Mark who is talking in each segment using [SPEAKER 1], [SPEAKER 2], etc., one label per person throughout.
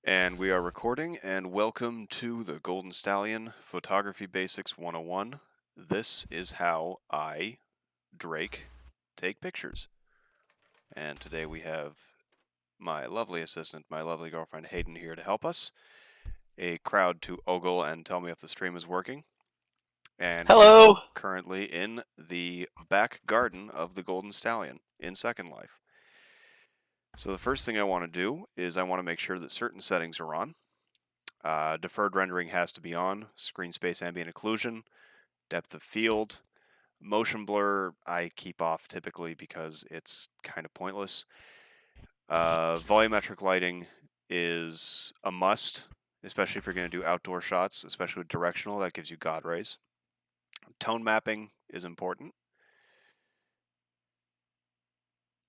[SPEAKER 1] And we are recording, and welcome to the Golden Stallion Photography Basics 101. This is how I, Drake, take pictures. And today we have my lovely assistant, my lovely girlfriend Hayden here to help us. A crowd to ogle and tell me if the stream is working. And we are
[SPEAKER 2] Hello.
[SPEAKER 1] currently in the back garden of the Golden Stallion in Second Life. So the first thing I want to do is I want to make sure that certain settings are on. Deferred rendering has to be on, screen space ambient occlusion, depth of field. Motion blur I keep off typically because it's kind of pointless. Volumetric lighting is a must, especially if you're going to do outdoor shots, especially with directional, that gives you God rays. Tone mapping is important.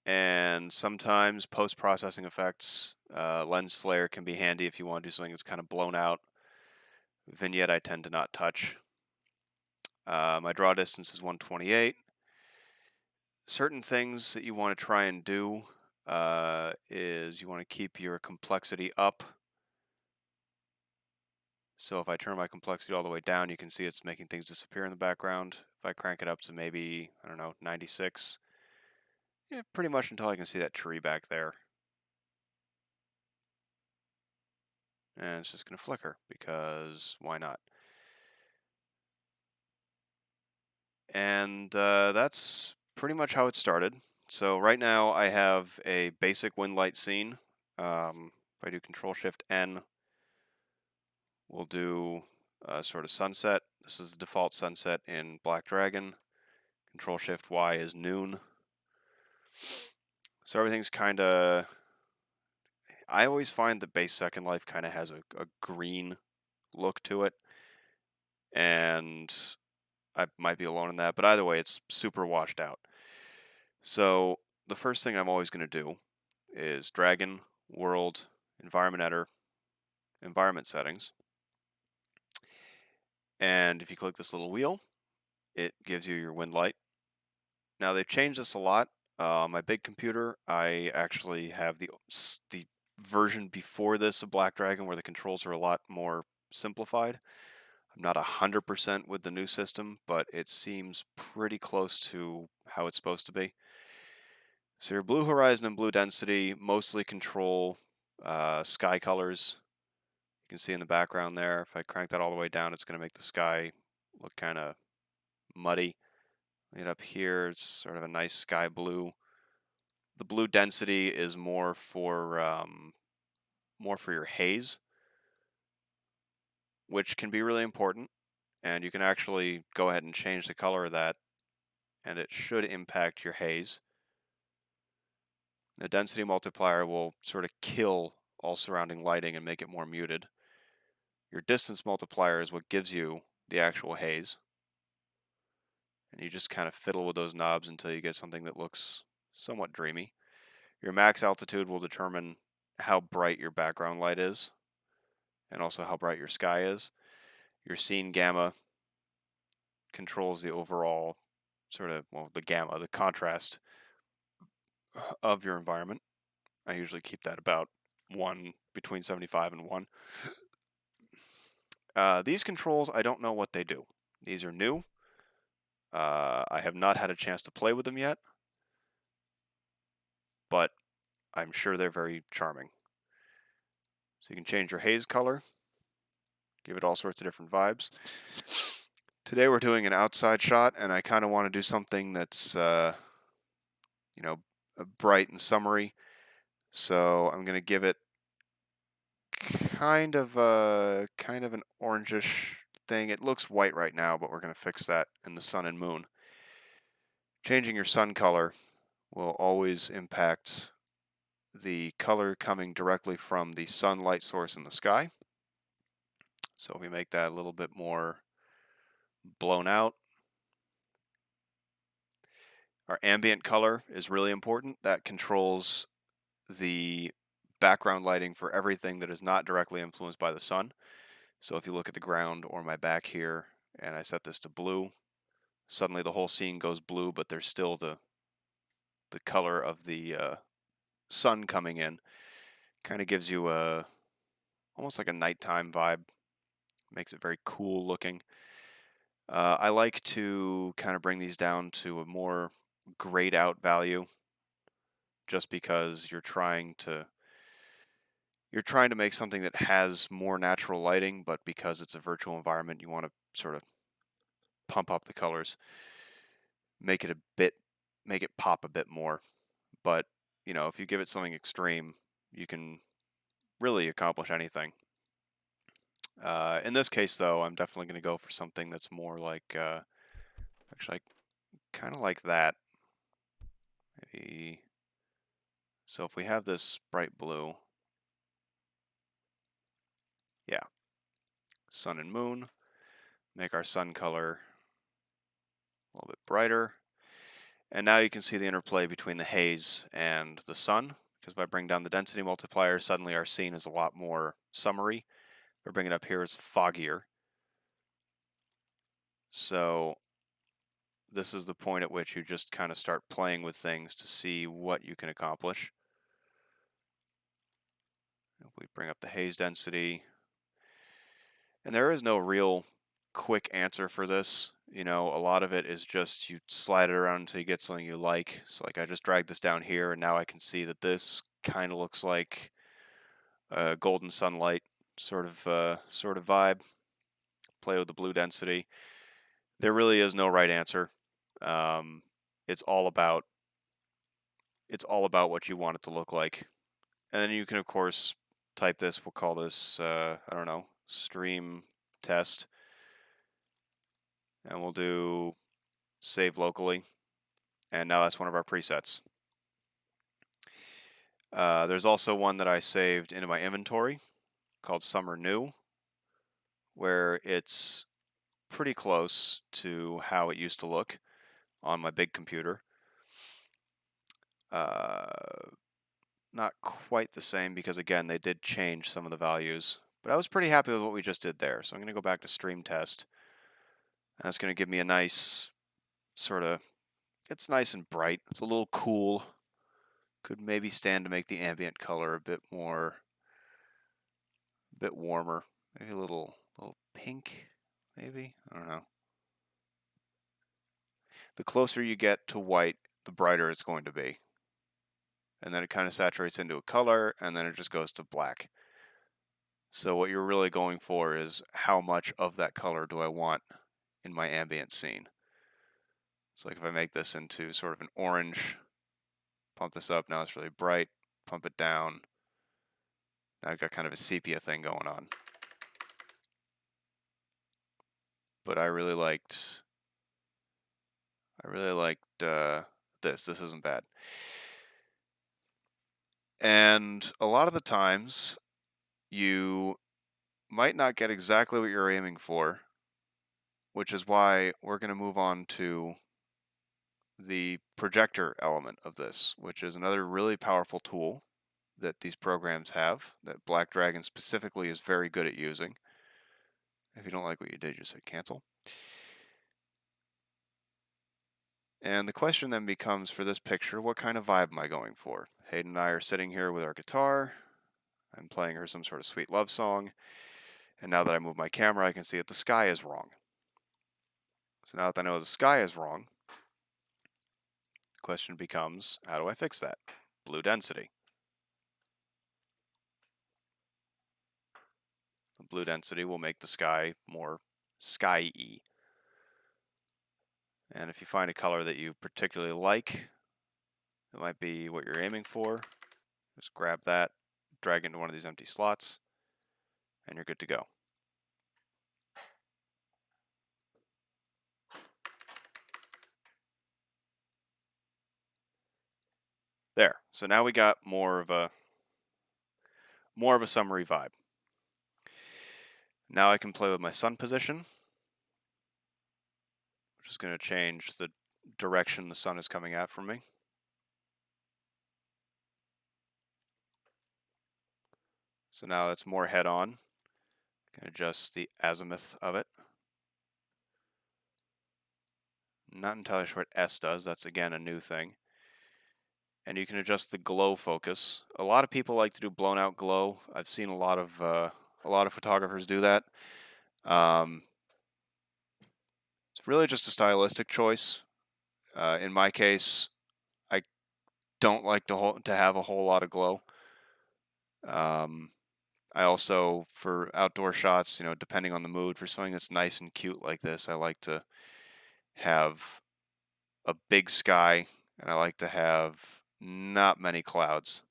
[SPEAKER 1] And sometimes post-processing effects, lens flare can be handy if you want to do something that's kind of blown out. Vignette I tend to not touch. My draw distance is 128. Certain things that you want to try and do is you want to keep your complexity up. So if I turn my complexity all the way down, you can see it's making things disappear in the background. If I crank it up to maybe, I don't know, 96, yeah, pretty much until I can see that tree back there. And it's just going to flicker because why not? And that's pretty much how it started. So right now I have a basic wind light scene. If I do Control-Shift-N, we'll do sort of sunset. This is the default sunset in Black Dragon. Control-Shift-Y is noon. So everything's kind of... I always find the base Second Life kind of has a green look to it. And I might be alone in that, but either way, it's super washed out. So the first thing I'm always going to do is Dragon, World, Environment Editor, Environment Settings. And if you click this little wheel, it gives you your wind light. Now they've changed this a lot. My big computer, I actually have the version before this of Black Dragon where the controls are a lot more simplified. I'm not 100% with the new system, but it seems pretty close to how it's supposed to be. So your blue horizon and blue density mostly control sky colors. You can see in the background there, if I crank that all the way down, it's going to make the sky look kind of muddy. And up here, it's sort of a nice sky blue. The blue density is more for your haze, which can be really important. And you can actually go ahead and change the color of that, and it should impact your haze. The density multiplier will sort of kill all surrounding lighting and make it more muted. Your distance multiplier is what gives you the actual haze. And you just kind of fiddle with those knobs until you get something that looks somewhat dreamy. Your max altitude will determine how bright your background light is and also how bright your sky is. Your scene gamma controls the overall sort of, well, the gamma, the contrast of your environment. I usually keep that about 1, between 75 and 1. These controls, I don't know what they do. These are new. I have not had a chance to play with them yet, but I'm sure they're very charming. So you can change your haze color, give it all sorts of different vibes. Today we're doing an outside shot, and I kind of want to do something that's, bright and summery. So I'm going to give it kind of an orangish thing. It looks white right now, but we're going to fix that in the sun and moon. Changing your sun color will always impact the color coming directly from the sunlight source in the sky. So we make that a little bit more blown out. Our ambient color is really important. That controls the background lighting for everything that is not directly influenced by the sun. So if you look at the ground or my back here and I set this to blue, suddenly the whole scene goes blue, but there's still the color of the sun coming in. Kind of gives you a almost like a nighttime vibe. Makes it very cool looking. I like to kind of bring these down to a more grayed out value, just because you're trying to make something that has more natural lighting, but because it's a virtual environment, you want to sort of pump up the colors, make it a bit, make it pop a bit more. But if you give it something extreme, you can really accomplish anything. In this case, though, I'm definitely going to go for something that's more like, actually, kind of like that. Maybe. So if we have this bright blue, yeah, sun and moon, make our sun color a little bit brighter. And now you can see the interplay between the haze and the sun, because if I bring down the density multiplier, suddenly our scene is a lot more summery. If I bring it up here, it's foggier. So this is the point at which you just kind of start playing with things to see what you can accomplish. If we bring up the haze density, and there is no real quick answer for this. A lot of it is just you slide it around until you get something you like. So like I just dragged this down here, and now I can see that this kind of looks like a golden sunlight sort of vibe. Play with the blue density. There really is no right answer. Um, it's all about what you want it to look like. And then you can, of course, type this. We'll call this, I don't know, stream test. And we'll do save locally. And now that's one of our presets. There's also one that I saved into my inventory called Summer New, where it's pretty close to how it used to look on my big computer. Not quite the same because, again, they did change some of the values. But I was pretty happy with what we just did there. So I'm going to go back to stream test. That's going to give me a nice sort of, it's nice and bright. It's a little cool. Could maybe stand to make the ambient color a bit warmer. Maybe a little pink, maybe? I don't know. The closer you get to white, the brighter it's going to be. And then it kind of saturates into a color, and then it just goes to black. So what you're really going for is how much of that color do I want in my ambient scene. So like if I make this into sort of an orange, pump this up, now it's really bright, pump it down. Now I've got kind of a sepia thing going on. But I really liked this. This isn't bad. And a lot of the times you might not get exactly what you're aiming for, which is why we're going to move on to the projector element of this, which is another really powerful tool that these programs have, that Black Dragon specifically is very good at using. If you don't like what you did, just hit cancel. And the question then becomes, for this picture, what kind of vibe am I going for? Hayden and I are sitting here with our guitar. I'm playing her some sort of sweet love song. And now that I move my camera, I can see that the sky is wrong. So now that I know the sky is wrong, the question becomes, how do I fix that? Blue density. The blue density will make the sky more sky-y. And if you find a color that you particularly like, it might be what you're aiming for. Just grab that, drag it into one of these empty slots, and you're good to go. There. So now we got more of a summery vibe. Now I can play with my sun position, which is going to change the direction the sun is coming at from me. So now it's more head on. I can adjust the azimuth of it. Not entirely sure what S does. That's, again, a new thing. And you can adjust the glow focus. A lot of people like to do blown out glow. I've seen a lot of A lot of photographers do that. It's really just a stylistic choice. In my case, I don't like to have a whole lot of glow. I also, for outdoor shots, depending on the mood, for something that's nice and cute like this, I like to have a big sky, and I like to have not many clouds.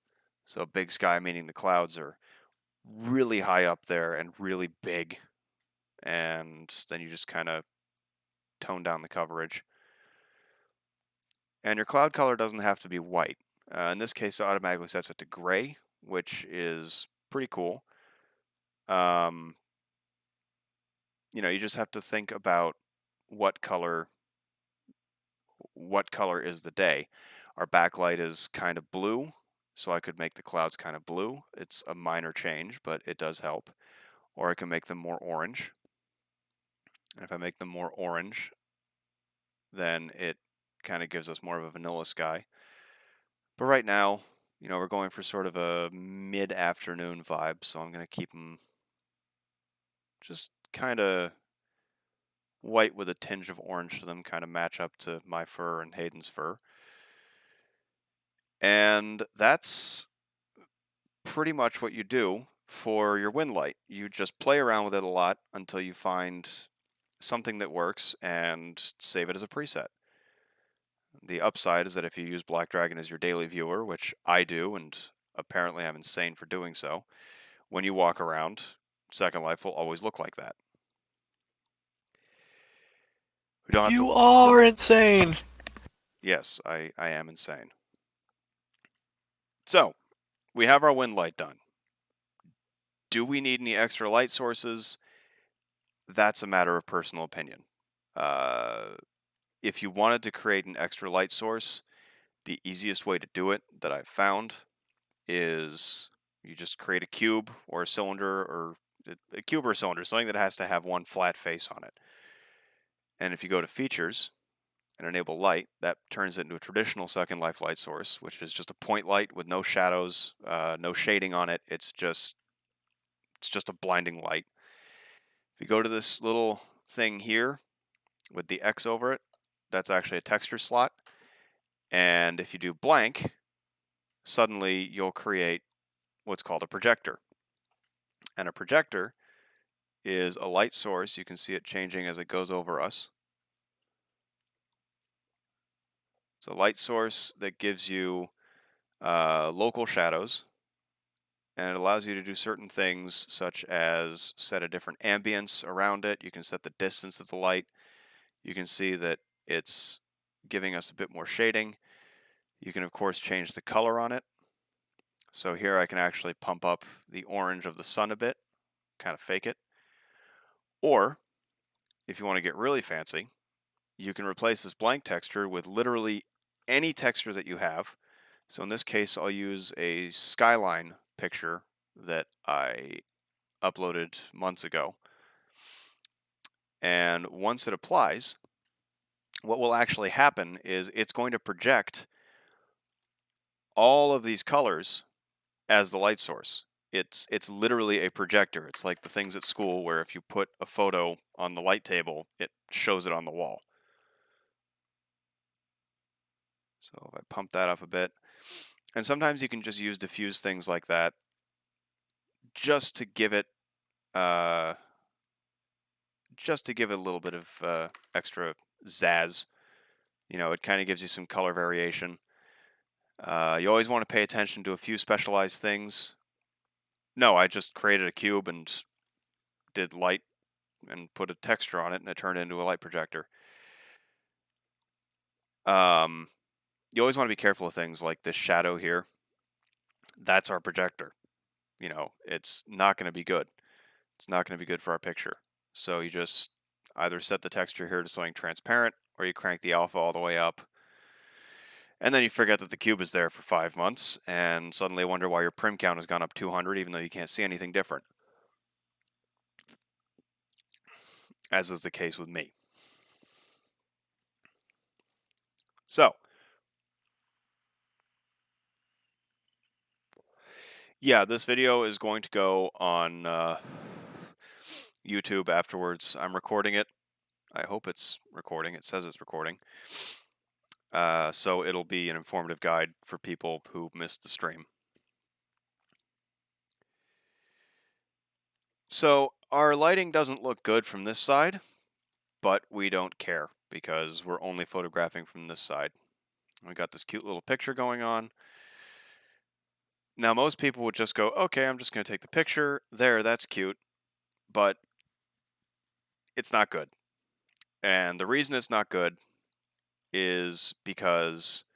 [SPEAKER 1] So big sky meaning the clouds are really high up there and really big, and then you just kind of tone down the coverage. And your cloud color doesn't have to be white. In this case, it automatically sets it to gray, which is pretty cool. You just have to think about what color is the day. Our backlight is kind of blue, so I could make the clouds kind of blue. It's a minor change, but it does help. Or I can make them more orange. And if I make them more orange, then it kind of gives us more of a vanilla sky. But right now, we're going for sort of a mid-afternoon vibe, so I'm going to keep them just kind of white with a tinge of orange to them, kind of match up to my fur and Hayden's fur. And that's pretty much what you do for your wind light. You just play around with it a lot until you find something that works and save it as a preset. The upside is that if you use Black Dragon as your daily viewer, which I do, and apparently I'm insane for doing so, when you walk around, Second Life will always look like that. We don't have
[SPEAKER 2] You
[SPEAKER 1] to...
[SPEAKER 2] are insane!
[SPEAKER 1] Yes, I am insane. So, we have our wind light done. Do we need any extra light sources? That's a matter of personal opinion. If you wanted to create an extra light source, the easiest way to do it that I've found is you just create a cube or a cylinder, or a cube or a cylinder, something that has to have one flat face on it. And if you go to features and enable light, that turns it into a traditional Second Life light source, which is just a point light with no shadows, no shading on it. It's just a blinding light. If you go to this little thing here with the X over it, that's actually a texture slot. And if you do blank, suddenly you'll create what's called a projector. And a projector is a light source. You can see it changing as it goes over us. It's a light source that gives you local shadows, and it allows you to do certain things such as set a different ambience around it. You can set the distance of the light. You can see that it's giving us a bit more shading. You can, of course, change the color on it. So here I can actually pump up the orange of the sun a bit, kind of fake it. Or, if you want to get really fancy, you can replace this blank texture with literally any texture that you have. So in this case, I'll use a skyline picture that I uploaded months ago. And once it applies, what will actually happen is it's going to project all of these colors as the light source. It's literally a projector. It's like the things at school where if you put a photo on the light table, it shows it on the wall. So if I pump that up a bit, and sometimes you can just use diffuse things like that just to give it uh, a little bit of extra zazz. It kind of gives you some color variation. You always want to pay attention to a few specialized things. No, I just created a cube and did light and put a texture on it, and it turned into a light projector. You always want to be careful of things like this shadow here. That's our projector. It's not going to be good. It's not going to be good for our picture. So you just either set the texture here to something transparent, or you crank the alpha all the way up. And then you forget that the cube is there for 5 months, and suddenly wonder why your prim count has gone up 200, even though you can't see anything different. As is the case with me. So, Yeah, this video is going to go on YouTube afterwards. I'm recording it. I hope it's recording. It says it's recording. So it'll be an informative guide for people who missed the stream. So our lighting doesn't look good from this side, but we don't care because we're only photographing from this side. We got this cute little picture going on. Now, most people would just go, okay, I'm just going to take the picture. There, that's cute. But it's not good. And the reason it's not good is because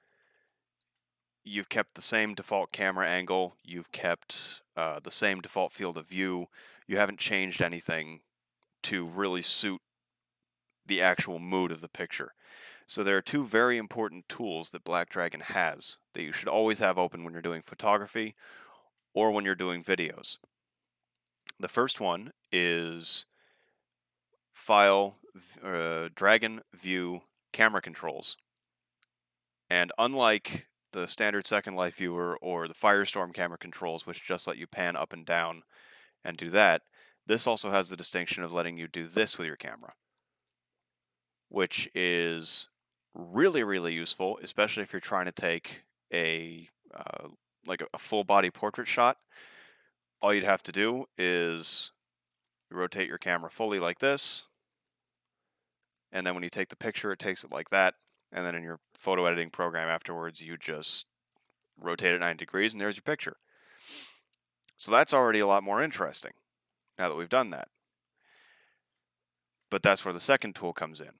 [SPEAKER 1] you've kept the same default camera angle, you've kept the same default field of view, you haven't changed anything to really suit the actual mood of the picture. So there are two very important tools that Black Dragon has that you should always have open when you're doing photography or when you're doing videos. The first one is Dragon View camera controls. And unlike the standard Second Life viewer or the Firestorm camera controls, which just let you pan up and down and do that, this also has the distinction of letting you do this with your camera, which is really, really useful, especially if you're trying to take like a full body portrait shot. All you'd have to do is rotate your camera fully like this, and then when you take the picture, it takes it like that, and then in your photo editing program afterwards, you just rotate it 90 degrees, and there's your picture. So that's already a lot more interesting now that we've done that. But that's where the second tool comes in,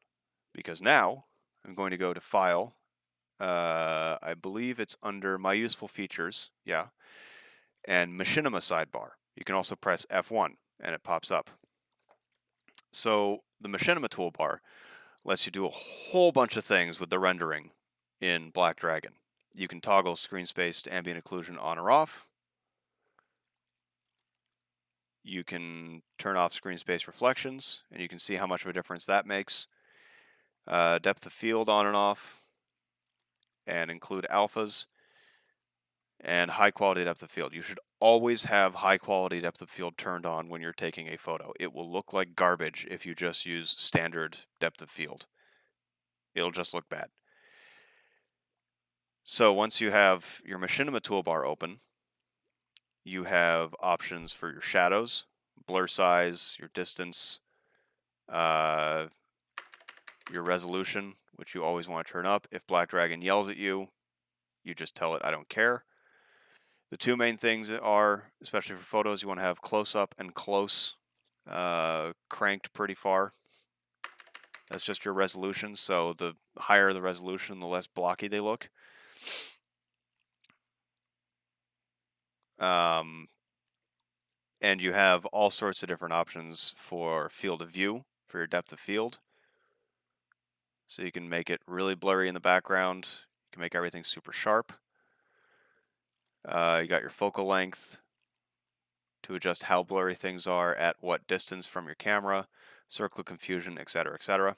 [SPEAKER 1] because now I'm going to go to File. I believe it's under My Useful Features, yeah, and Machinima sidebar. You can also press F1 and it pops up. So the Machinima toolbar lets you do a whole bunch of things with the rendering in Black Dragon. You can toggle screen space to ambient occlusion on or off. You can turn off screen space reflections, and you can see how much of a difference that makes. Depth of field on and off, and include alphas, and high quality depth of field. You should always have high quality depth of field turned on when you're taking a photo. It will look like garbage if you just use standard depth of field. It'll just look bad. So once you have your Machinima toolbar open, you have options for your shadows, blur size, your distance, your resolution, which you always want to turn up. If Black Dragon yells at you, you just tell it, I don't care. The two main things are, especially for photos, you want to have close up and close cranked pretty far. That's just your resolution. So the higher the resolution, the less blocky they look. And you have all sorts of different options for field of view, for your depth of field. So you can make it really blurry in the background. You can make everything super sharp. You got your focal length to adjust how blurry things are at what distance from your camera, circle of confusion, etc., etc.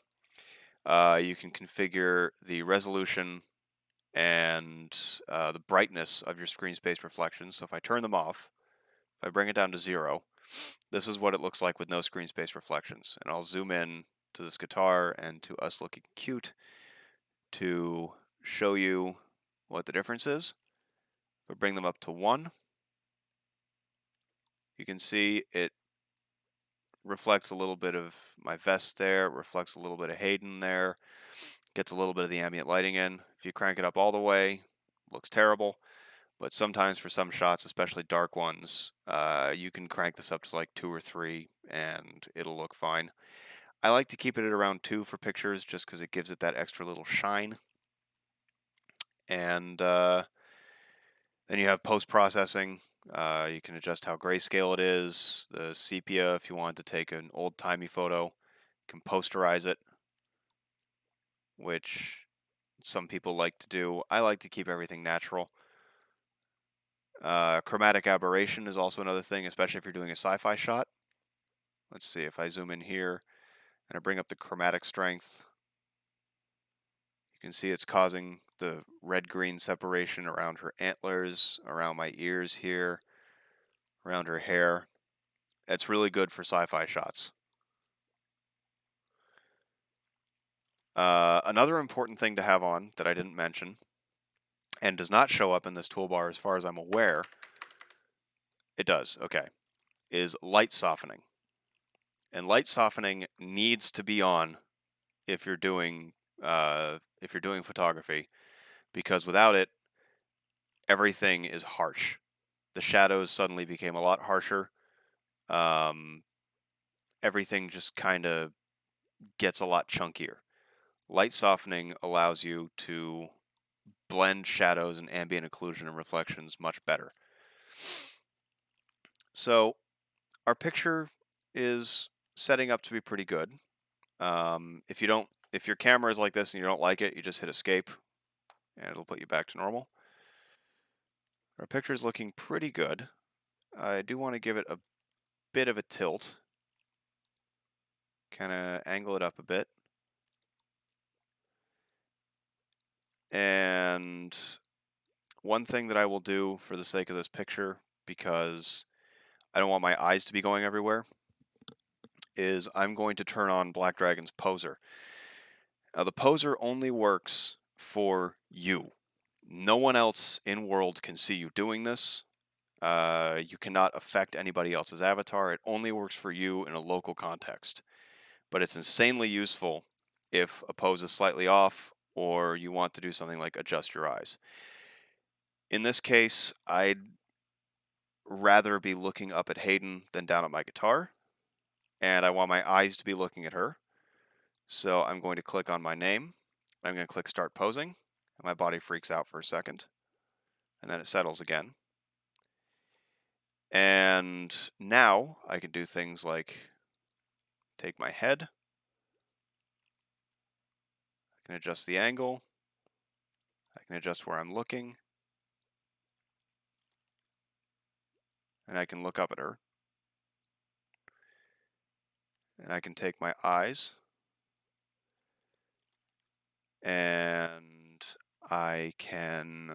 [SPEAKER 1] You can configure the resolution and the brightness of your screen space reflections. So if I turn them off, if I bring it down to 0, this is what it looks like with no screen space reflections. And I'll zoom in to this guitar and to us looking cute to show you what the difference is. If I bring them up to 1, you can see it reflects a little bit of my vest there, it reflects a little bit of Hayden there, gets a little bit of the ambient lighting in. If you crank it up all the way, it looks terrible. But sometimes for some shots, especially dark ones, you can crank this up to like 2 or 3 and it'll look fine. I like to keep it at around 2 for pictures just because it gives it that extra little shine. And then you have post-processing. You can adjust how grayscale it is, the sepia if you want to take an old-timey photo. You can posterize it, which some people like to do. I like to keep everything natural. Chromatic aberration is also another thing, especially if you're doing a sci-fi shot. Let's see, if I zoom in here and I bring up the chromatic strength, you can see it's causing the red-green separation around her antlers, around my ears here. around her hair. It's really good for sci-fi shots. Another important thing to have on that I didn't mention, and does not show up in this toolbar as far as I'm aware, it does, okay, is light softening. And light softening needs to be on if you're doing photography, because without it, everything is harsh. The shadows suddenly became a lot harsher. Um, Everything just kind of gets a lot chunkier. Light softening allows you to blend shadows and ambient occlusion and reflections much better. So our picture is setting up to be pretty good. If your camera is like this and you don't like it, you just hit escape and it'll put you back to normal. Our picture is looking pretty good. I do want to give it a bit of a tilt, kind of angle it up a bit. And one thing that I will do for the sake of this picture, because I don't want my eyes to be going everywhere, is I'm going to turn on Black Dragon's Poser. Now, the Poser only works for you. No one else in world can see you doing this. You cannot affect anybody else's avatar. It only works for you in a local context. But it's insanely useful if a pose is slightly off or you want to do something like adjust your eyes. In this case, I'd rather be looking up at Hayden than down at my guitar, and I want my eyes to be looking at her. So I'm going to click on my name. I'm going to click Start Posing, and my body freaks out for a second, and then it settles again. And now I can do things like take my head, I can adjust the angle, I can adjust where I'm looking, and I can look up at her. And I can take my eyes and I can,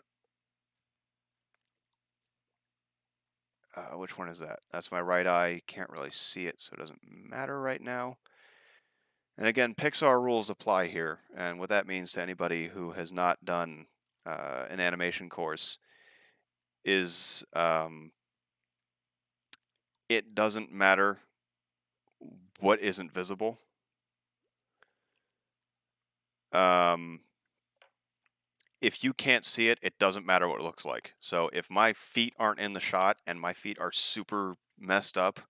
[SPEAKER 1] which one is that? That's my right eye. Can't really see it, so it doesn't matter right now. And again, Pixar rules apply here. And what that means to anybody who has not done an animation course is it doesn't matter what isn't visible. If you can't see it, it doesn't matter what it looks like. So if my feet aren't in the shot and my feet are super messed up,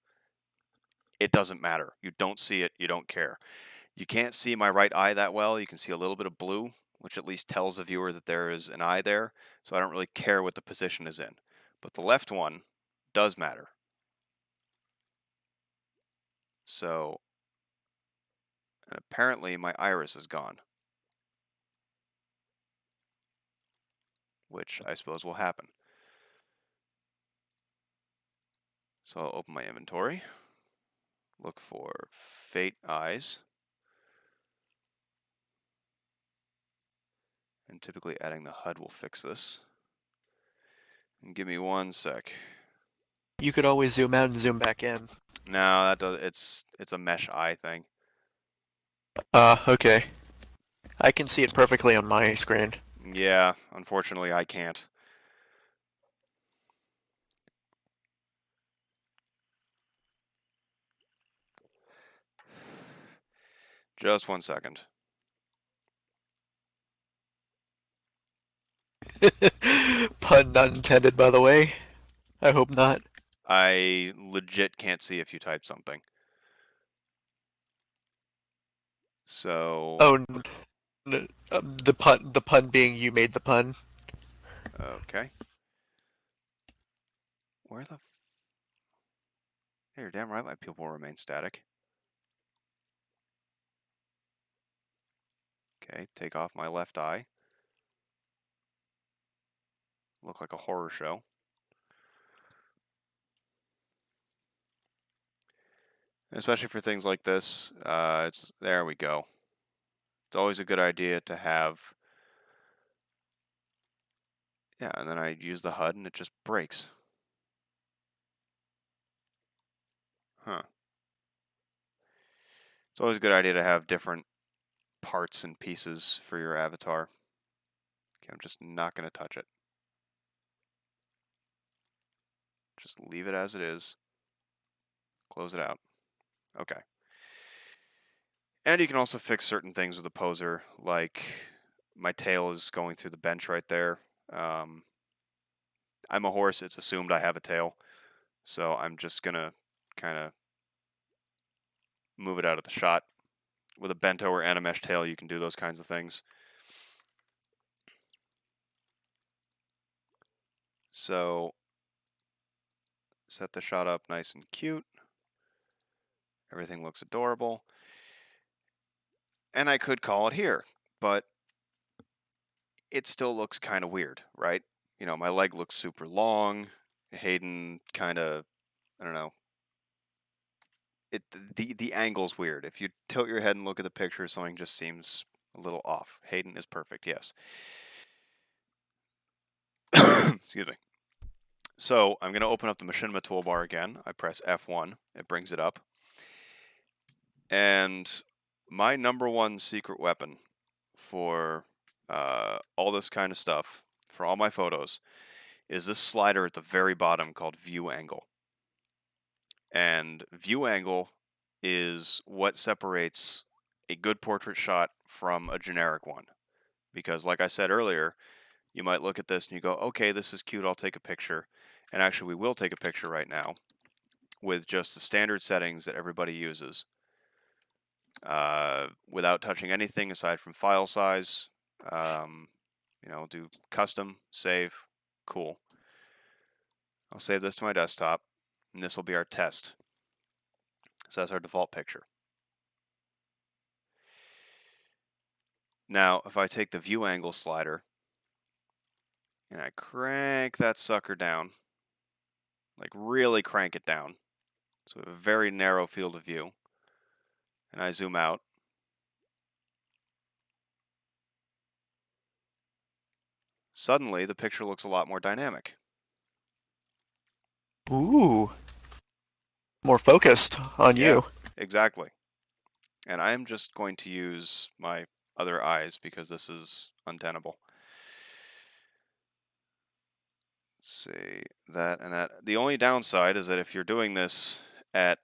[SPEAKER 1] it doesn't matter. You don't see it, you don't care. You can't see my right eye that well. You can see a little bit of blue, which at least tells the viewer that there is an eye there. So I don't really care what the position is in. But the left one does matter. So, and apparently my iris is gone, which I suppose will happen. So I'll open my inventory, look for Fate Eyes, and typically adding the HUD will fix this. And give me 1 sec.
[SPEAKER 2] You could always zoom out and zoom back in.
[SPEAKER 1] No, that does. It's a mesh eye thing.
[SPEAKER 2] Okay. I can see it perfectly on my screen.
[SPEAKER 1] Yeah, unfortunately I can't. Just 1 second.
[SPEAKER 2] Pun not intended, by the way. I hope not.
[SPEAKER 1] I legit can't see if you type something. So,
[SPEAKER 2] Oh, the pun being you made the pun.
[SPEAKER 1] okay. Where the... Hey, you're damn right my pupil will remain static. Okay, take off my left eye. Look like a horror show. Especially for things like this, there we go. It's always a good idea to have... Yeah, and then I use the HUD and it just breaks. Huh. It's always a good idea to have different parts and pieces for your avatar. Okay, I'm just not going to touch it. Just leave it as it is. Close it out. Okay. And you can also fix certain things with the poser, like my tail is going through the bench right there. Um, I'm a horse. It's assumed I have a tail. So I'm just going to kind of move it out of the shot. With a bento or animesh tail, you can do those kinds of things. So set the shot up nice and cute. Everything looks adorable. And I could call it here, but it still looks kind of weird, right? You know, my leg looks super long. Hayden kind of, I don't know. The angle's weird. If you tilt your head and look at the picture, something just seems a little off. Hayden is perfect, yes. Excuse me. So I'm going to open up the machinima toolbar again. I press F1. It brings it up. And my number one secret weapon for all this kind of stuff, for all my photos, is this slider at the very bottom called View Angle. And View Angle is what separates a good portrait shot from a generic one. Because, like I said earlier, you might look at this and you go, okay, this is cute, I'll take a picture. And actually, we will take a picture right now with just the standard settings that everybody uses. Without touching anything aside from file size. You know, do custom, save, cool. I'll save this to my desktop, and this will be our test. So that's our default picture. Now, if I take the view angle slider, and I crank that sucker down, like really crank it down, so a very narrow field of view, and I zoom out, suddenly the picture looks a lot more dynamic.
[SPEAKER 2] Ooh. More focused on
[SPEAKER 1] Yeah,
[SPEAKER 2] you.
[SPEAKER 1] exactly. And I am just going to use my other eyes because this is untenable. Let's see, that and that. The only downside is that if you're doing this at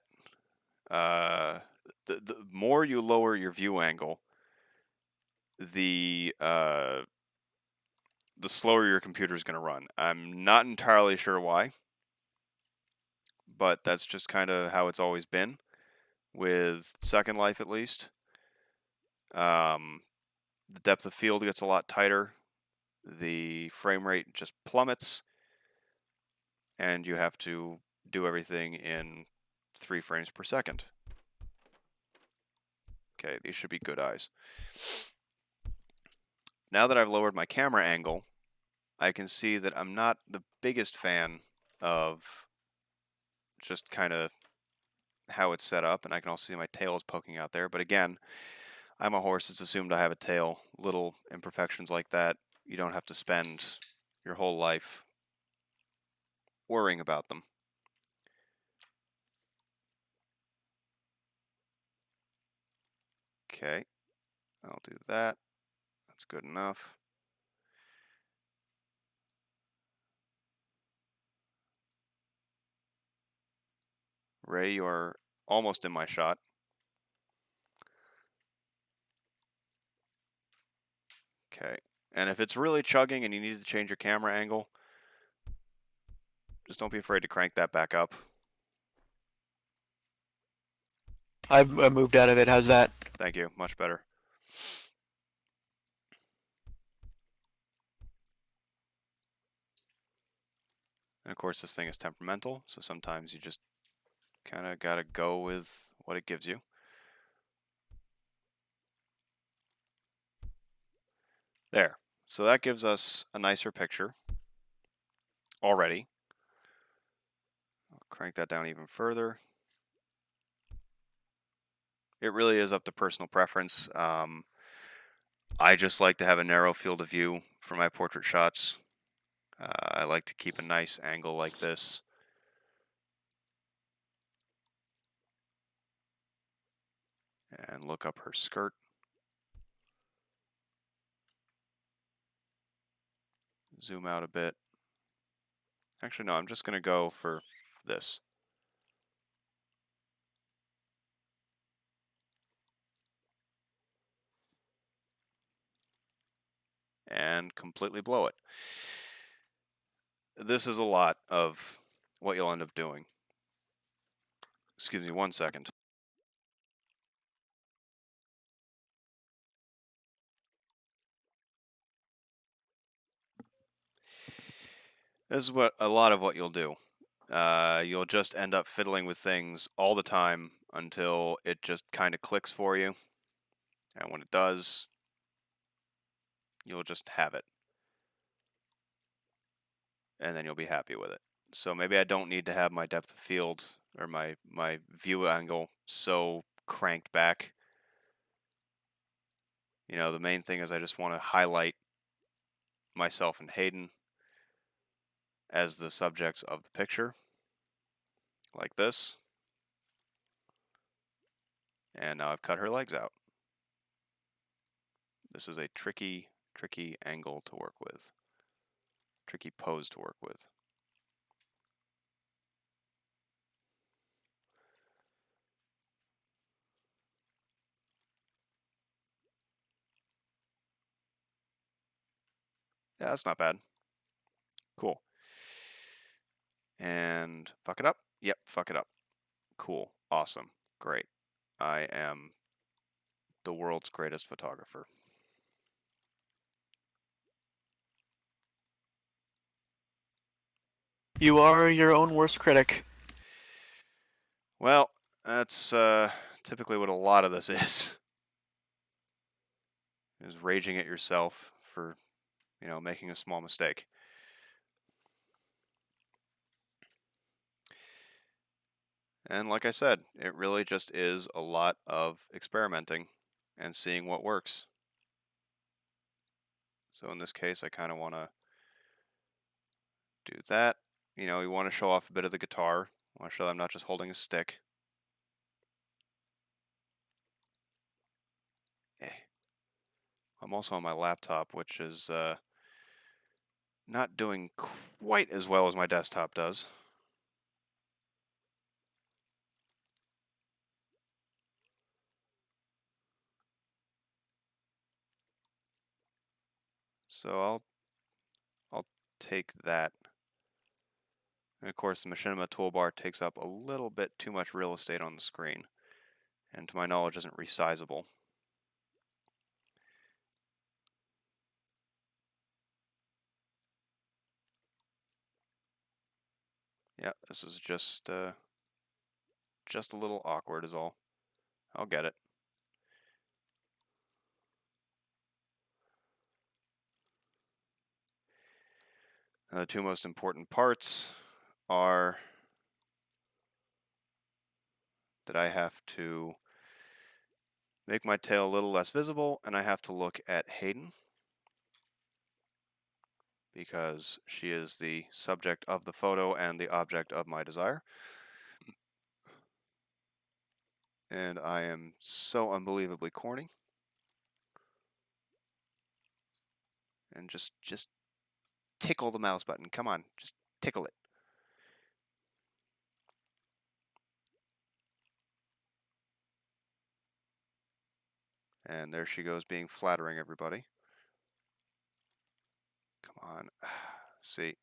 [SPEAKER 1] the more you lower your view angle, the slower your computer is going to run. I'm not entirely sure why, but that's just kind of how it's always been with Second Life, at least. The depth of field gets a lot tighter. The frame rate just plummets, and you have to do everything in 3 frames per second. Okay, these should be good eyes. Now that I've lowered my camera angle, I can see that I'm not the biggest fan of just kind of how it's set up, and I can also see my tail is poking out there. But again, I'm a horse. It's assumed I have a tail. Little imperfections like that, you don't have to spend your whole life worrying about them. Okay, I'll do that. That's good enough. Ray, you are almost in my shot. Okay, and if it's really chugging and you need to change your camera angle, just don't be afraid to crank that back up.
[SPEAKER 2] I've moved out of it. How's that?
[SPEAKER 1] Thank you, much better. And of course, this thing is temperamental, so sometimes you just kind of got to go with what it gives you. There. So that gives us a nicer picture already. I'll crank that down even further. It really is up to personal preference. I just like to have a narrow field of view for my portrait shots. I like to keep a nice angle like this. And look up her skirt. Zoom out a bit. Actually, no, I'm just going to go for this. And completely blow it. This is a lot of what you'll end up doing. Excuse me 1 second. This is what a lot of what you'll do. You'll just end up fiddling with things all the time until it just kind of clicks for you. And when it does, you'll just have it. And then you'll be happy with it. So maybe I don't need to have my depth of field or my view angle so cranked back. You know, the main thing is I just want to highlight myself and Hayden as the subjects of the picture, like this. And now I've cut her legs out. This is a tricky angle to work with. Tricky pose to work with. Yeah, that's not bad. Cool. And fuck it up? Yep, fuck it up. Cool. Awesome. Great. I am the world's greatest photographer.
[SPEAKER 2] You are your own worst critic.
[SPEAKER 1] Well, that's typically what a lot of this is raging at yourself for, you know, making a small mistake. And like I said, it really just is a lot of experimenting and seeing what works. So in this case, I kind of want to do that. You know, you want to show off a bit of the guitar. I want to show that I'm not just holding a stick. I'm also on my laptop, which is not doing quite as well as my desktop does. So I'll take that. And of course, the machinima toolbar takes up a little bit too much real estate on the screen, and to my knowledge isn't resizable. Yeah, this is just a little awkward is all. I'll get it. The two most important parts are that I have to make my tail a little less visible, and I have to look at Hayden because she is the subject of the photo and the object of my desire. And I am so unbelievably corny. And just tickle the mouse button. Come on, just tickle it. And there she goes, being flattering everybody. Come on. See,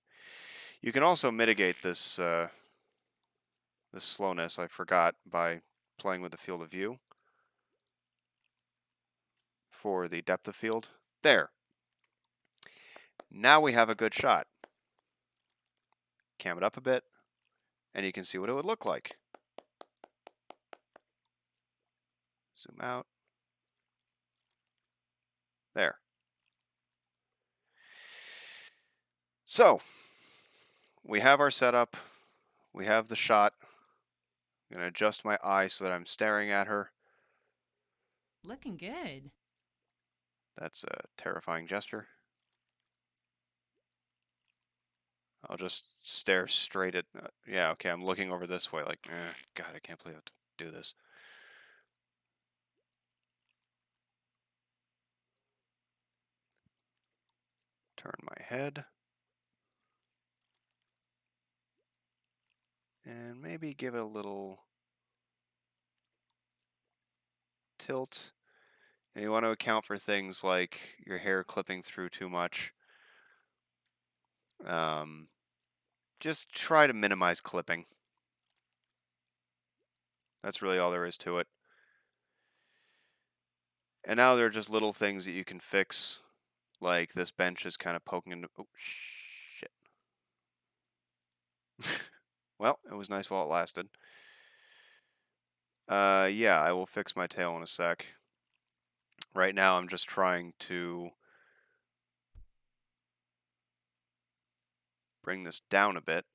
[SPEAKER 1] you can also mitigate this this slowness, I forgot, by playing with the field of view for the depth of field. There. Now we have a good shot. Cam it up a bit, and you can see what it would look like. Zoom out. There. So, we have our setup. We have the shot. I'm going to adjust my eye so that I'm staring at her.
[SPEAKER 3] Looking good.
[SPEAKER 1] That's a terrifying gesture. I'll just stare straight at... yeah, okay, I'm looking over this way like, God, I can't believe I have to do this. Turn my head. And maybe give it a little tilt. And you want to account for things like your hair clipping through too much. Just try to minimize clipping. That's really all there is to it. And now there are just little things that you can fix, like this bench is kind of poking into... Oh, shit. Well, it was nice while it lasted. Yeah, I will fix my tail in a sec. Right now, I'm just trying to bring this down a bit.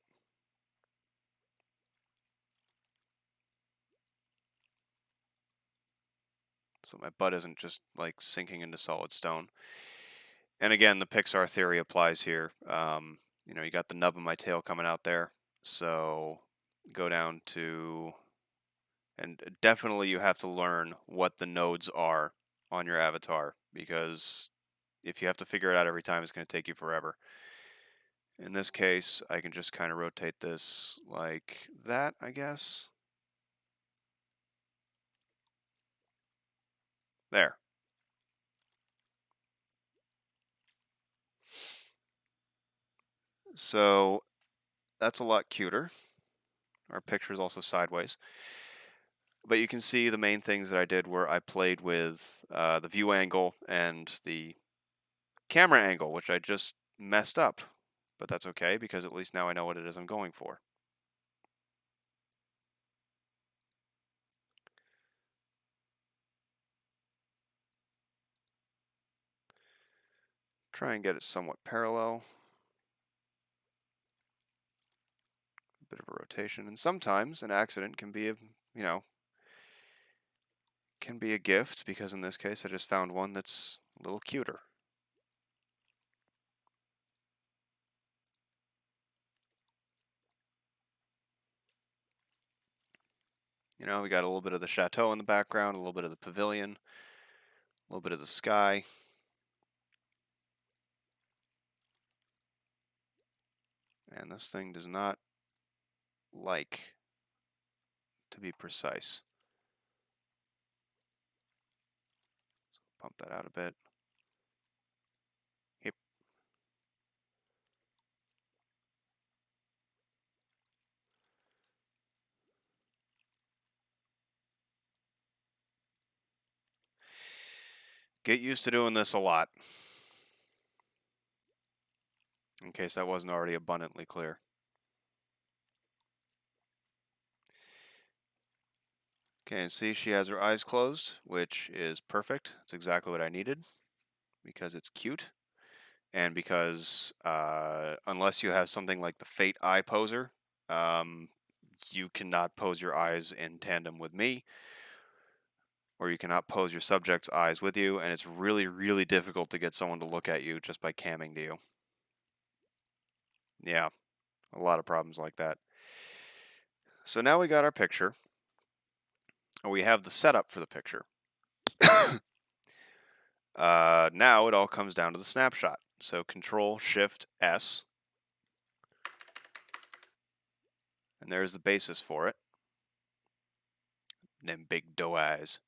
[SPEAKER 1] So my butt isn't just like sinking into solid stone. And again, the Pixar theory applies here. You know, you got the nub of my tail coming out there. So go down to, and definitely you have to learn what the nodes are on your avatar, because if you have to figure it out every time, it's going to take you forever. In this case, I can just kind of rotate this like that, I guess. There. So that's a lot cuter. Our picture is also sideways. But you can see the main things that I did were I played with the view angle and the camera angle, which I just messed up. But that's okay, because at least now I know what it is I'm going for. Try and get it somewhat parallel. A bit of a rotation. And sometimes an accident can be a, you know, can be a gift, because in this case I just found one that's a little cuter. You know, we got a little bit of the chateau in the background, a little bit of the pavilion, a little bit of the sky. And this thing does not like to be precise. Pump that out a bit. Yep. Get used to doing this a lot, in case that wasn't already abundantly clear. Okay, and see, she has her eyes closed, which is perfect. It's exactly what I needed, because it's cute, and because unless you have something like the Fate Eye Poser, you cannot pose your eyes in tandem with me, or you cannot pose your subject's eyes with you, and it's really, really difficult to get someone to look at you just by camming to you. Yeah, a lot of problems like that. So now we got our picture. We have the setup for the picture. Now it all comes down to the snapshot. So Control Shift S, and there's the basis for it. And then big doe eyes.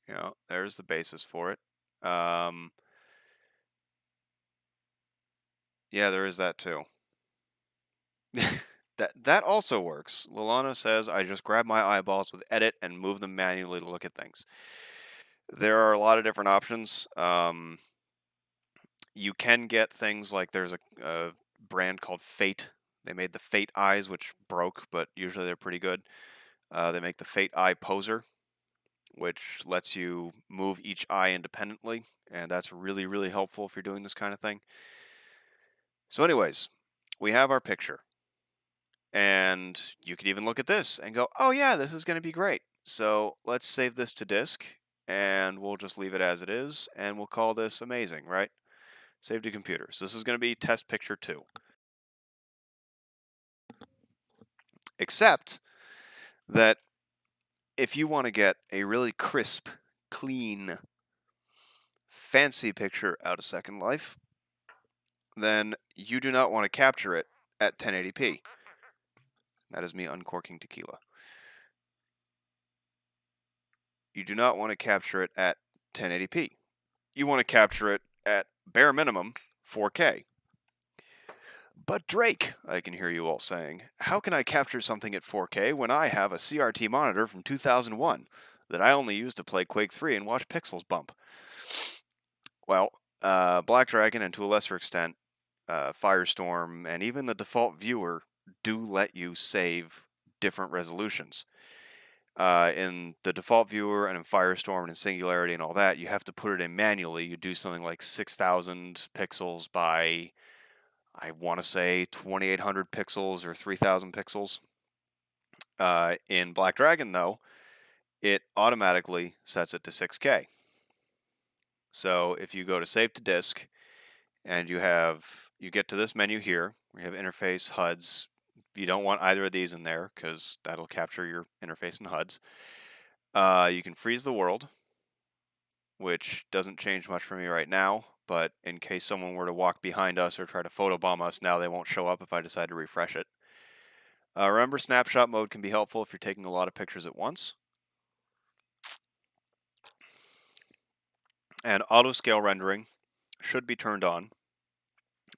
[SPEAKER 1] You know, there's the basis for it. Yeah, there is that too. That also works. Lilana says, I just grab my eyeballs with edit and move them manually to look at things. There are a lot of different options. You can get things like there's a brand called Fate. They made the Fate eyes, which broke, but usually they're pretty good. They make the Fate Eye Poser, which lets you move each eye independently, and that's really, really helpful if you're doing this kind of thing. So anyways, we have our picture. And you could even look at this and go, oh yeah, this is going to be great. So let's save this to disk, and we'll just leave it as it is, and we'll call this amazing, right? Save to computer. So this is going to be test picture 2. Except that if you want to get a really crisp, clean, fancy picture out of Second Life, then you do not want to capture it at 1080p. That is me uncorking tequila. You do not want to capture it at 1080p. You want to capture it at bare minimum 4K. But Drake, I can hear you all saying, how can I capture something at 4K when I have a CRT monitor from 2001 that I only use to play Quake 3 and watch pixels bump? Well, Black Dragon and to a lesser extent, Firestorm, and even the default viewer do let you save different resolutions. In the default viewer and in Firestorm and in Singularity and all that, you have to put it in manually. You do something like 6,000 pixels by, I want to say, 2,800 pixels or 3,000 pixels. In Black Dragon, though, it automatically sets it to 6K. So if you go to Save to Disk, and you get to this menu here, where you have interface, HUDs. You don't want either of these in there because that'll capture your interface and HUDs. You can freeze the world, which doesn't change much for me right now, but in case someone were to walk behind us or try to photobomb us, now they won't show up if I decide to refresh it. Remember, snapshot mode can be helpful if you're taking a lot of pictures at once. And auto scale rendering should be turned on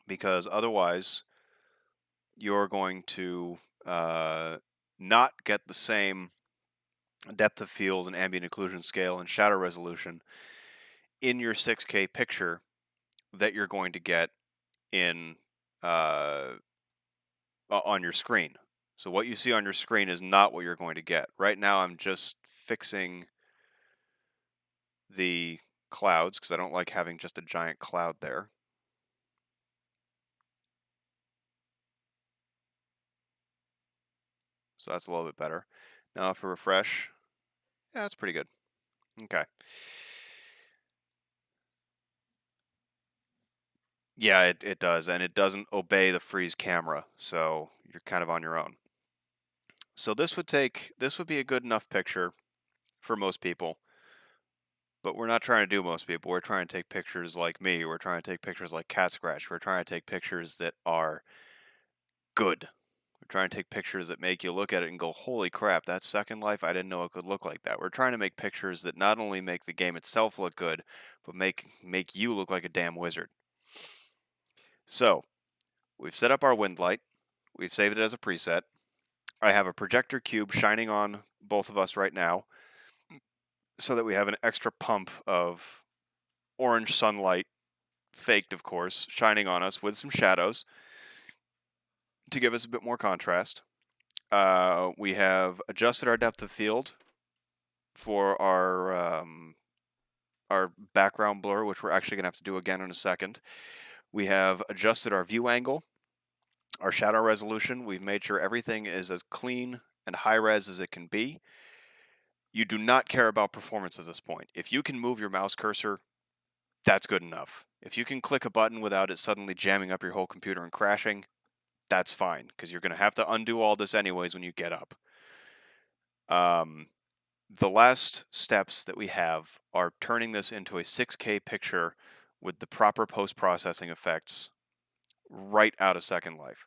[SPEAKER 1] because otherwise you're going to not get the same depth of field and ambient occlusion scale and shadow resolution in your 6K picture that you're going to get in on your screen. So what you see on your screen is not what you're going to get. Right now I'm just fixing the clouds because I don't like having just a giant cloud there. So that's a little bit better. Now if I refresh, yeah, that's pretty good. Okay. Yeah, it does, and it doesn't obey the freeze camera, so you're kind of on your own. So this would be a good enough picture for most people, but we're not trying to do most people. We're trying to take pictures like me. We're trying to take pictures like Cat Scratch. We're trying to take pictures that are good. We're trying to take pictures that make you look at it and go, holy crap, that's Second Life? I didn't know it could look like that. We're trying to make pictures that not only make the game itself look good, but make you look like a damn wizard. So, we've set up our wind light. We've saved it as a preset. I have a projector cube shining on both of us right now so that we have an extra pump of orange sunlight, faked of course, shining on us with some shadows to give us a bit more contrast. We have adjusted our depth of field for our background blur, which we're actually going to have to do again in a second. We have adjusted our view angle, our shadow resolution. We've made sure everything is as clean and high res as it can be. You do not care about performance at this point. If you can move your mouse cursor, that's good enough. If you can click a button without it suddenly jamming up your whole computer and crashing, that's fine, because you're going to have to undo all this anyways when you get up. The last steps that we have are turning this into a 6K picture with the proper post-processing effects right out of Second Life.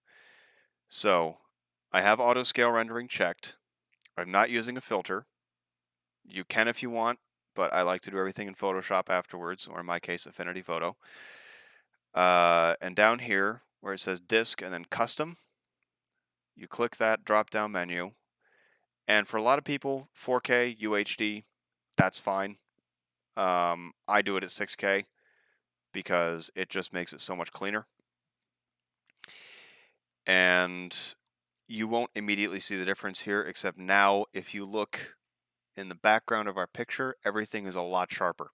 [SPEAKER 1] So, I have auto scale rendering checked. I'm not using a filter. You can if you want, but I like to do everything in Photoshop afterwards, or in my case, Affinity Photo. And down here, where it says Disk and then Custom, you click that drop-down menu. And for a lot of people, 4K, UHD, that's fine. I do it at 6K because it just makes it so much cleaner. And you won't immediately see the difference here, except now if you look in the background of our picture, everything is a lot sharper.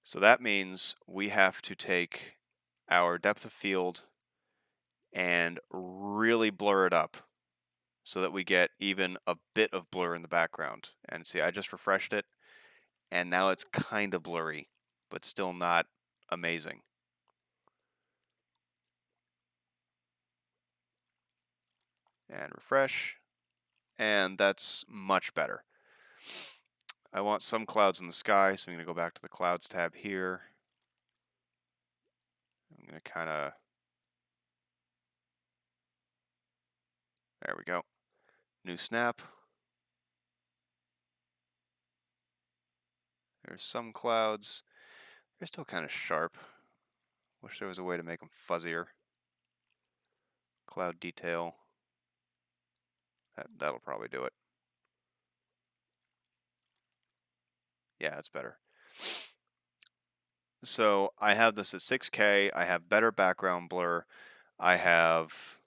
[SPEAKER 1] So that means we have to take our depth of field and really blur it up so that we get even a bit of blur in the background. And see, I just refreshed it, and now it's kind of blurry, but still not amazing. And refresh, and that's much better. I want some clouds in the sky, so I'm going to go back to the clouds tab here. I'm going to kind of, there we go. New snap. There's some clouds. They're still kind of sharp. Wish there was a way to make them fuzzier. Cloud detail. That'll probably do it. Yeah, it's better. So I have this at 6K. I have better background blur. I have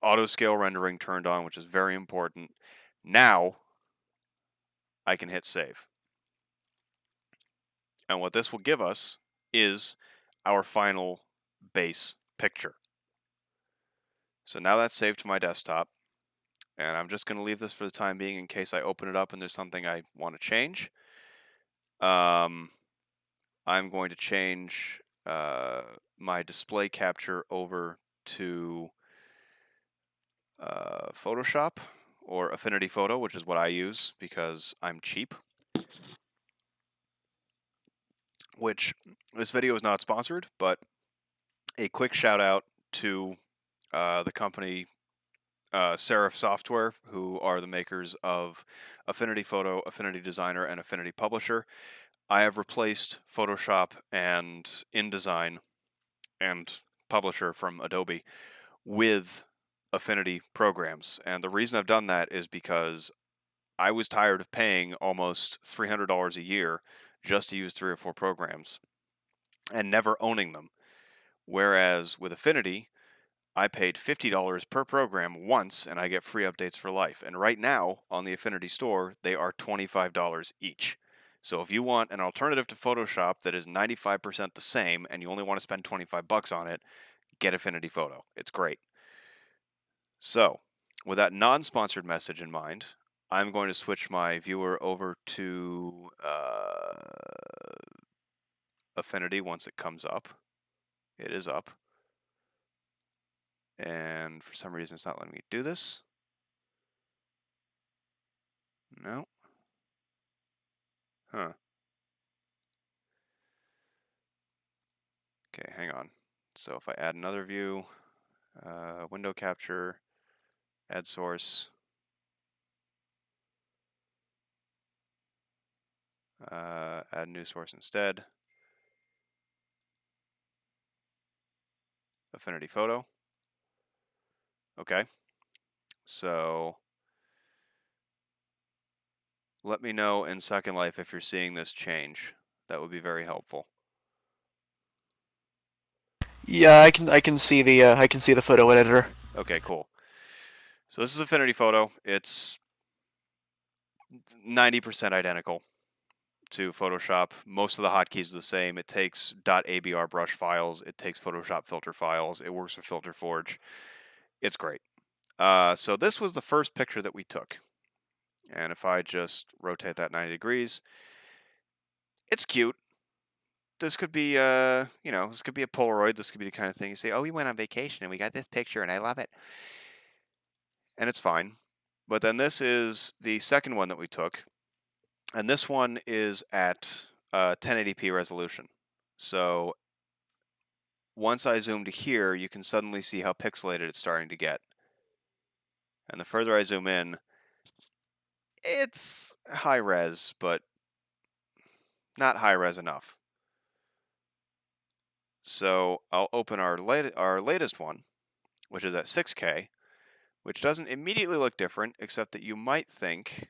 [SPEAKER 1] auto scale rendering turned on, which is very important. Now I can hit save. And what this will give us is our final base picture. So now that's saved to my desktop. And I'm just going to leave this for the time being in case I open it up and there's something I want to change. I'm going to change my display capture over to Photoshop or Affinity Photo, which is what I use because I'm cheap. Which this video is not sponsored, but a quick shout out to the company Serif Software, who are the makers of Affinity Photo, Affinity Designer, and Affinity Publisher. I have replaced Photoshop and InDesign and Publisher from Adobe with Affinity programs. And the reason I've done that is because I was tired of paying almost $300 a year just to use 3 or 4 programs and never owning them. Whereas with Affinity, I paid $50 per program once and I get free updates for life. And right now on the Affinity store, they are $25 each. So if you want an alternative to Photoshop that is 95% the same and you only want to spend 25 bucks on it, get Affinity Photo. It's great. So, with that non-sponsored message in mind, I'm going to switch my viewer over to Affinity once it comes up. It is up. And for some reason, it's not letting me do this. No. Huh. Okay, hang on. So if I add another view, window capture, add source, add new source instead, Affinity Photo. Okay, so let me know in Second Life if you're seeing this change. That would be very helpful.
[SPEAKER 2] Yeah, I can see the photo editor.
[SPEAKER 1] Okay, cool. So this is Affinity Photo. It's 90% identical to Photoshop. Most of the hotkeys are the same. It takes .abr brush files. It takes Photoshop filter files. It works with Filter Forge. It's great. So this was the first picture that we took. And if I just rotate that 90 degrees, it's cute. This could be, this could be a Polaroid. This could be the kind of thing you say, oh, we went on vacation and we got this picture and I love it. And it's fine. But then this is the second one that we took. And this one is at 1080p resolution. So once I zoom to here, you can suddenly see how pixelated it's starting to get. And the further I zoom in, it's high res, but not high res enough. So I'll open our latest one, which is at 6K, which doesn't immediately look different, except that you might think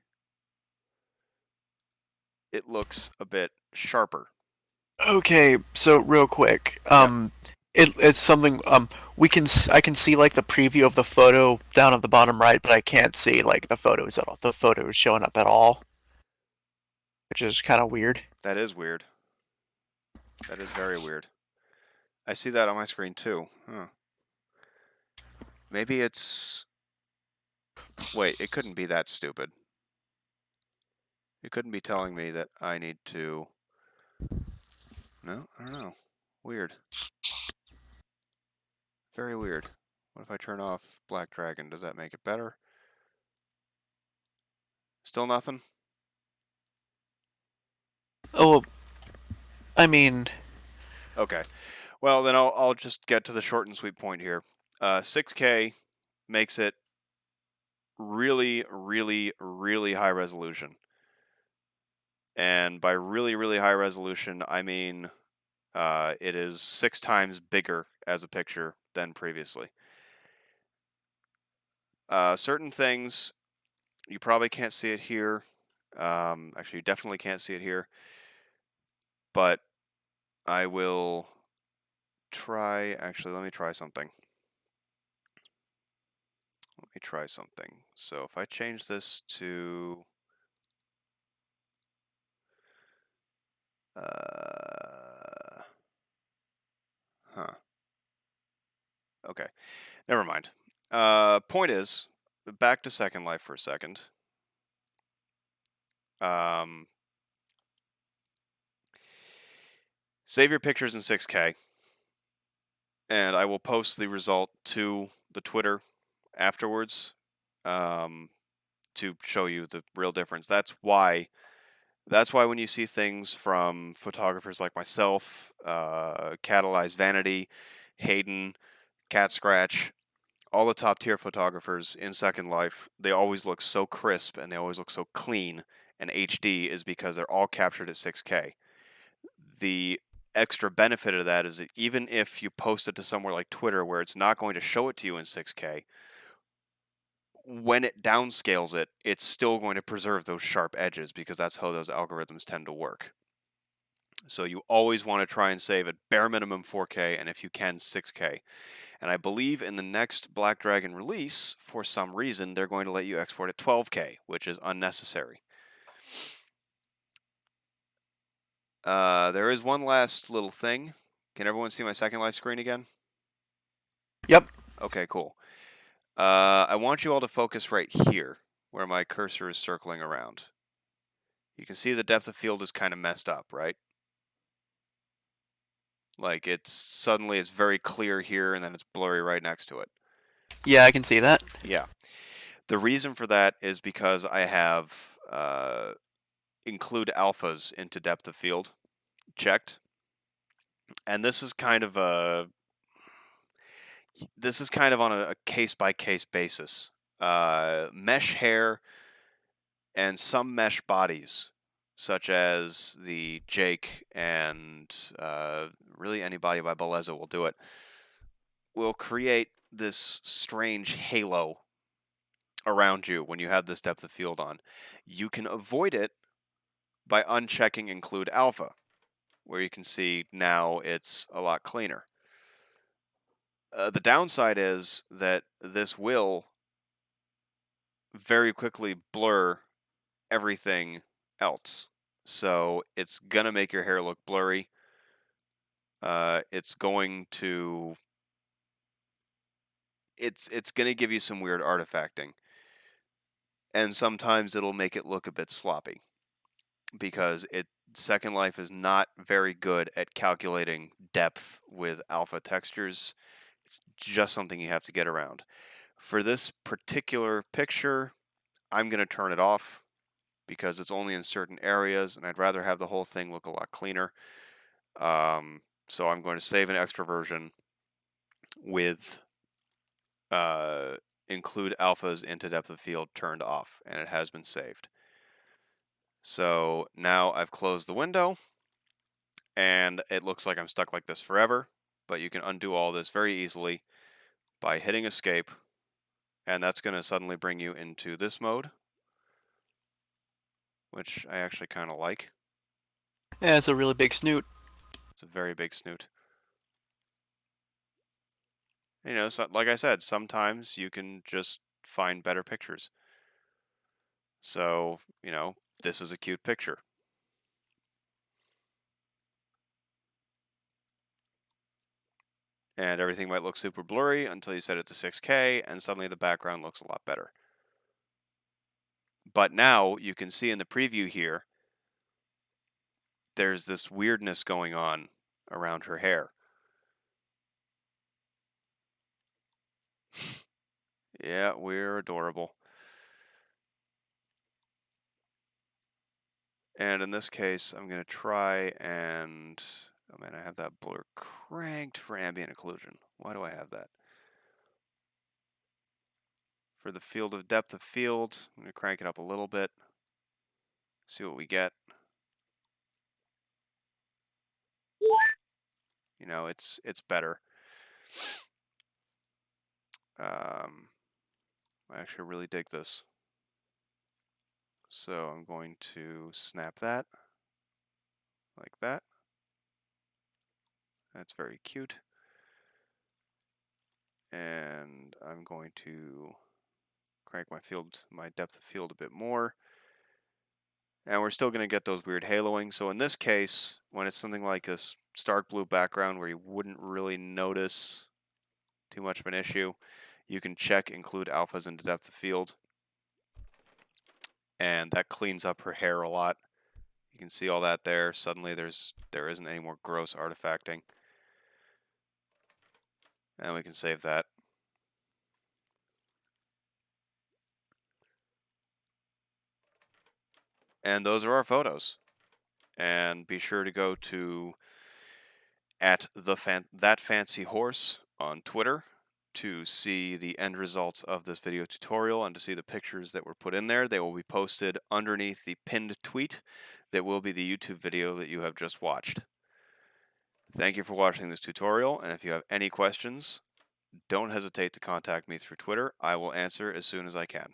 [SPEAKER 1] it looks a bit sharper.
[SPEAKER 2] Okay, so real quick,
[SPEAKER 1] Yep,
[SPEAKER 2] it's something I can see like the preview of the photo down at the bottom right, but I can't see like the photos at all. The photos showing up at all, which is kind of weird.
[SPEAKER 1] that is weird. That is very weird. I see that on my screen too. Huh. Maybe it's... Wait, it couldn't be that stupid. It couldn't be telling me that I need to... No, I don't know. Weird. Very weird. What if I turn off Black Dragon? Does that make it better? Still nothing?
[SPEAKER 2] Oh, I mean,
[SPEAKER 1] Okay. Well, then I'll just get to the short and sweet point here. 6K makes it really, really, really high resolution. And by really, really high resolution, I mean it is 6 times bigger as a picture than previously. Certain things, you probably can't see it here. Actually, you definitely can't see it here. But I will try, actually, let me try something. Let me try something. So if I change this to huh. Okay. Never mind. Point is, back to Second Life for a second. Um, save your pictures in 6K, and I will post the result to the Twitter afterwards um, to show you the real difference. That's why. That's why when you see things from photographers like myself, Catalyzed Vanity, Hayden, Cat Scratch, all the top tier photographers in Second Life, they always look so crisp and they always look so clean. And HD is because they're all captured at 6K. The extra benefit of that is that even if you post it to somewhere like Twitter where it's not going to show it to you in 6K, when it downscales it, it's still going to preserve those sharp edges because that's how those algorithms tend to work. So you always want to try and save at bare minimum 4K and if you can 6K. And I believe in the next Black Dragon release, for some reason, they're going to let you export at 12K, which is unnecessary. There is one last little thing. Can everyone see my Second Life screen again?
[SPEAKER 2] yep.
[SPEAKER 1] Okay, cool. I want you all to focus right here, where my cursor is circling around. You can see the depth of field is kind of messed up, right? Like it's very clear here and then it's blurry right next to it.
[SPEAKER 2] Yeah, I can see that.
[SPEAKER 1] Yeah. The reason for that is because I have include alphas into depth of field checked, and this is kind of on a case by case basis. Mesh hair and some mesh bodies, such as the Jake and really anybody by Beleza will do it, will create this strange halo around you when you have this depth of field on. You can avoid it by unchecking include alpha, where you can see now it's a lot cleaner. The downside is that this will very quickly blur everything else. So it's gonna make your hair look blurry. It's going to it's gonna give you some weird artifacting, and sometimes it'll make it look a bit sloppy because Second Life is not very good at calculating depth with alpha textures. It's just something you have to get around. For this particular picture, I'm going to turn it off because it's only in certain areas and I'd rather have the whole thing look a lot cleaner. So I'm going to save an extra version with include alphas into depth of field turned off, and it has been saved. So now I've closed the window and it looks like I'm stuck like this forever, but you can undo all this very easily by hitting escape, and that's going to suddenly bring you into this mode, which I actually kind of like.
[SPEAKER 2] Yeah, it's a really big snoot.
[SPEAKER 1] It's a very big snoot. You know, so, like I said, sometimes you can just find better pictures. So, you know, this is a cute picture. And everything might look super blurry until you set it to 6K, and suddenly the background looks a lot better. But now you can see in the preview here, there's this weirdness going on around her hair. Yeah, we're adorable. And in this case, I'm going to try and... Oh man, I have that blur cranked for ambient occlusion. Why do I have that? For the field of depth of field, I'm going to crank it up a little bit. See what we get. You know, it's better. I actually really dig this. So I'm going to snap that like that. That's very cute. And I'm going to crank my depth of field a bit more. And we're still going to get those weird haloing. So in this case, when it's something like this stark blue background where you wouldn't really notice too much of an issue, you can check include alphas into depth of field. And that cleans up her hair a lot. You can see all that there. Suddenly there isn't any more gross artifacting. And we can save that. And those are our photos. And be sure to go to @thatfancyhorse on Twitter to see the end results of this video tutorial and to see the pictures that were put in there. They will be posted underneath the pinned tweet that will be the YouTube video that you have just watched. Thank you for watching this tutorial, and if you have any questions, don't hesitate to contact me through Twitter. I will answer as soon as I can.